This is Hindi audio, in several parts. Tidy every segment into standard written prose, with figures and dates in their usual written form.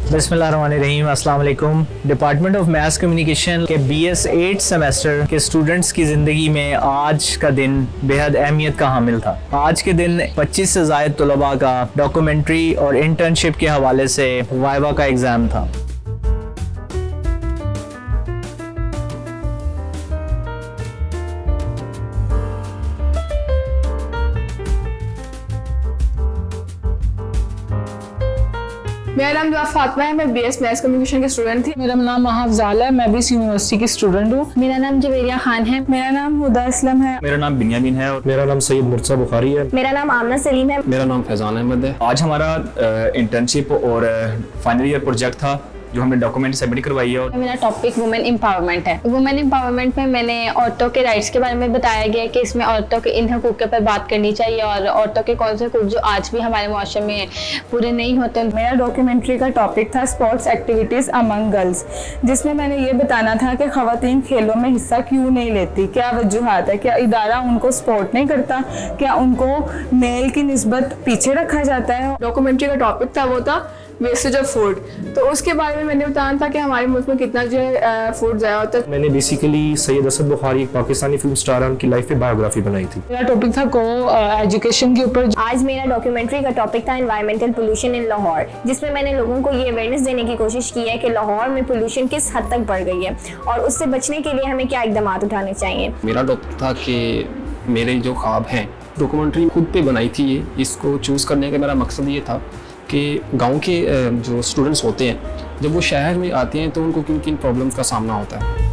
बिस्मिल्लाहिर्रहमानिर्रहीम, अस्सलाम वालेकुम। डिपार्टमेंट ऑफ मैथ्स कम्युनिकेशन के BS 8 सेमेस्टर के स्टूडेंट्स की ज़िंदगी में आज का दिन बेहद अहमियत का हामिल था। आज के दिन 25 से ज़ायद तलबा का डॉक्यूमेंट्री और इंटर्नशिप के हवाले से वाइवा का एग्ज़ाम था। मेरा नाम दुआ फातिमा है। मैं BS मैथ्स कम्युनिकेशन के स्टूडेंट थी। मेरा नाम महाफजाल है। मैं भी इस यूनिवर्सिटी की स्टूडेंट हूँ। मेरा नाम जवेरिया खान है। मेरा नाम हुदा असलम है। मेरा नाम बिन्यामीन है और मेरा नाम सैयद मुर्तज़ा बुखारी है। मेरा नाम आमना सलीम है। मेरा नाम फैज़ान अहमद है। आज हमारा इंटर्नशिप और फाइनल ईयर प्रोजेक्ट था जो हमने डॉक्यूमेंट सबमिट करवाई है। और मेरा टॉपिक वुमेन एम्पावरमेंट है। वुमेन एम्पावरमेंट में मैंने औरतों के राइट्स के बारे में बताया गया कि इसमें औरतों के इन हकूक़ के ऊपर बात करनी चाहिए और औरतों के कौन से हकूक़ जो आज भी हमारे मुआशरे में पूरे नहीं होते। मेरा डॉक्यूमेंट्री का टॉपिक था स्पोर्ट्स एक्टिविटीज़ अमंग गर्ल्स, जिसमें मैंने ये बताना था कि ख़वातीन खेलों में हिस्सा क्यों नहीं लेती, क्या वजूहात है, क्या इदारा उनको सपोर्ट नहीं करता, क्या उनको मेल की निस्बत पीछे रखा जाता है। डॉक्यूमेंट्री का टॉपिक था वो था वेस्टेज ऑफ फूड। तो उसके बारे में मैंने बताना था कि हमारे मुल्क में कितना जो है फूड ज़ाया होता है। मैंने बेसिकली सैयद असद बुखारी एक पाकिस्तानी फिल्म स्टार है, उनकी लाइफ पे बायोग्राफी बनाई थी। मेरा टॉपिक था को एजुकेशन के ऊपर। आज मेरा डॉक्यूमेंट्री का टॉपिक था एनवायरमेंटल पोल्यूशन इन लाहौर, जिसमें मैंने लोगों को ये अवेयरनेस देने की कोशिश की है कि लाहौर में पोल्यूशन किस हद तक बढ़ गई है और उससे बचने के लिए हमें क्या इकदाम उठाने चाहिए। मेरा टॉपिक था कि मेरे जो ख्वाब हैं, डॉक्यूमेंट्री खुद पे बनाई थी। इसको चूज़ करने का मेरा मकसद ये था कि गांव के जो स्टूडेंट्स होते हैं जब वो शहर में आते हैं तो उनको किन किन प्रॉब्लम्स का सामना होता है।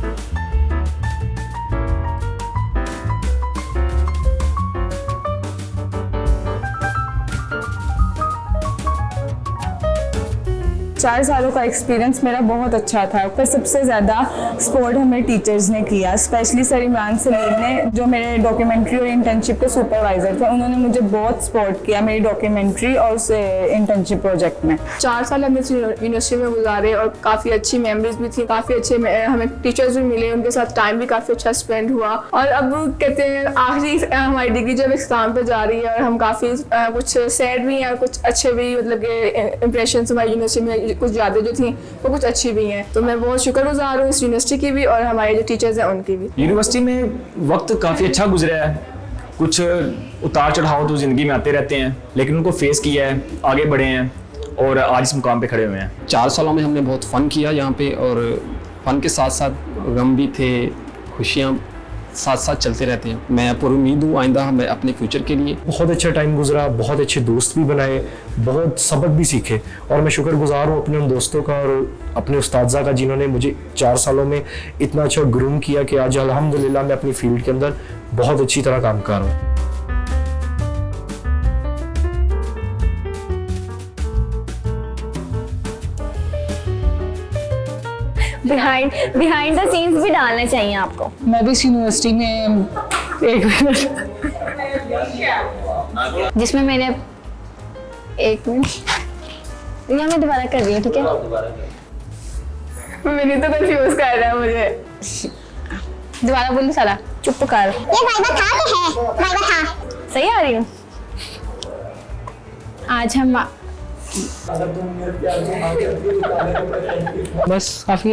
4 सालों का एक्सपीरियंस मेरा बहुत अच्छा था, पर सबसे ज़्यादा सपोर्ट हमें टीचर्स ने किया। स्पेशली सर इमरान सलीम ने, जो मेरे डॉक्यूमेंट्री और इंटर्नशिप के सुपरवाइज़र थे, उन्होंने मुझे बहुत सपोर्ट किया मेरी डॉक्यूमेंट्री और उस इंटर्नशिप प्रोजेक्ट में। 4 साल हमने यूनिवर्सिटी में गुजारे और काफ़ी अच्छी मेमोरीज भी थी, काफ़ी अच्छे हमें टीचर्स भी मिले, उनके साथ टाइम भी काफ़ी अच्छा स्पेंड हुआ। और अब कहते हैं आखिरी हमारी डिग्री जब एग्जाम पे जा रही है और हम काफ़ी कुछ सैड भी हैं और कुछ अच्छे भी, मतलब कि इंप्रेशन हमारी यूनिवर्सिटी में कुछ यादें जो थी वो कुछ अच्छी भी हैं। तो मैं बहुत शुक्रगुजार हूँ इस यूनिवर्सिटी की भी और हमारे जो टीचर्स हैं उनकी भी। यूनिवर्सिटी में वक्त काफ़ी अच्छा गुजरा है। कुछ उतार चढ़ाव तो ज़िंदगी में आते रहते हैं, लेकिन उनको फेस किया है, आगे बढ़े हैं और आज इस मुकाम पे खड़े हुए हैं। 4 सालों में हमने बहुत फ़न किया यहाँ पे, और फ़न के साथ साथ गम भी थे, खुशियाँ साथ साथ चलते रहते हैं। मैं पूरी उम्मीद हूँ आइंदा मैं अपने फ्यूचर के लिए बहुत अच्छा टाइम गुजरा, बहुत अच्छे दोस्त भी बनाए, बहुत सबक भी सीखे और मैं शुक्रगुजार हूँ अपने उन दोस्तों का और अपने उस्ताद का, जिन्होंने मुझे 4 सालों में इतना अच्छा ग्रूम किया कि आज अल्हम्दुलिल्लाह मैं अपनी फील्ड के अंदर बहुत अच्छी तरह काम कर रहा हूँ। बिहाइंड द सीन्स भी डालना चाहिए आपको। मैं भी इस यूनिवर्सिटी में एक मिनट जिसमें मैंने 1 मिनट या मैं दोबारा कर रही हूँ, ठीक है? मैंने तो कंफ्यूज कर रहा है मुझे। दोबारा बोलो सारा, चुप कर। ये वाइवा था कि है? वाइवा था। सही आ रही हूँ? आज हम बस काफ़ी